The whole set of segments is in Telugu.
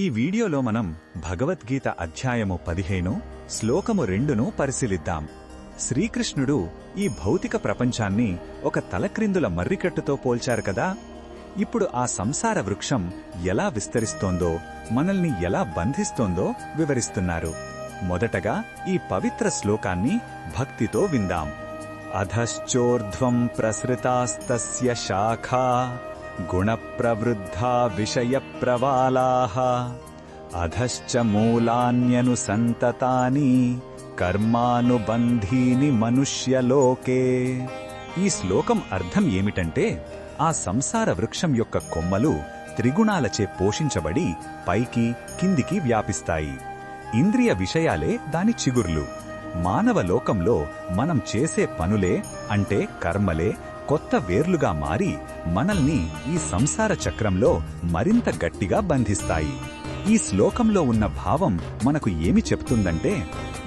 ఈ వీడియోలో మనం భగవద్గీత అధ్యాయము 15 శ్లోకము 2ను పరిశీలిద్దాం. శ్రీకృష్ణుడు ఈ భౌతిక ప్రపంచాన్ని ఒక తలక్రిందుల మర్రికట్టుతో పోల్చారు కదా. ఇప్పుడు ఆ సంసార వృక్షం ఎలా విస్తరిస్తోందో, మనల్ని ఎలా బంధిస్తోందో వివరిస్తున్నారు. మొదటగా ఈ పవిత్ర శ్లోకాన్ని భక్తితో విందాం. అధశ్చోర్ధ్వం ప్రసృతాస్తస్య శాఖా గుణప్రవృద్ధా విషయప్రవాలాః అధశ్చ మూలాన్యనుసంతతాని కర్మానుబంధీని మనుష్యలోకే. ఈ శ్లోకం అర్థం ఏమిటంటే, ఆ సంసార వృక్షం యొక్క కొమ్మలు త్రిగుణాలచే పోషించబడి పైకి కిందికి వ్యాపిస్తాయి. ఇంద్రియ విషయాలే దాని చిగుర్లు. మానవ లోకంలో మనం చేసే పనులే అంటే కర్మలే కొత్త వేర్లుగా మారి మనల్ని ఈ సంసార చక్రంలో మరింత గట్టిగా బంధిస్తాయి. ఈ శ్లోకంలో ఉన్న భావం మనకు ఏమి చెప్తుందంటే,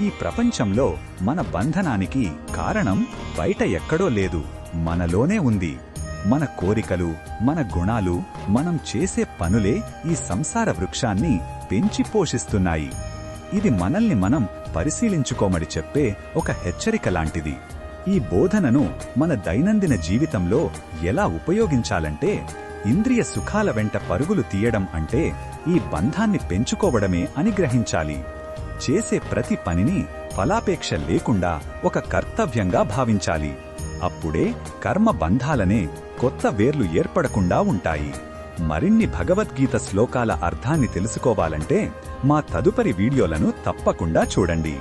ఈ ప్రపంచంలో మన బంధనానికి కారణం బయట ఎక్కడో లేదు, మనలోనే ఉంది. మన కోరికలు, మన గుణాలు, మనం చేసే పనులే ఈ సంసార వృక్షాన్ని పెంచి పోషిస్తున్నాయి. ఇది మనల్ని మనం పరిశీలించుకోమని చెప్పే ఒక హెచ్చరిక లాంటిది. ఈ బోధనను మన దైనందిన జీవితంలో ఎలా ఉపయోగించాలంటే, ఇంద్రియ సుఖాల వెంట పరుగులు తీయడం అంటే ఈ బంధాన్ని పెంచుకోవడమే అని గ్రహించాలి. చేసే ప్రతి పనిని ఫలాపేక్ష లేకుండా ఒక కర్తవ్యంగా భావించాలి. అప్పుడే కర్మ బంధాలనే కొత్త వేర్లు ఏర్పడకుండా ఉంటాయి. మరిన్ని భగవద్గీత శ్లోకాల అర్థాన్ని తెలుసుకోవాలంటే మా తదుపరి వీడియోలను తప్పకుండా చూడండి.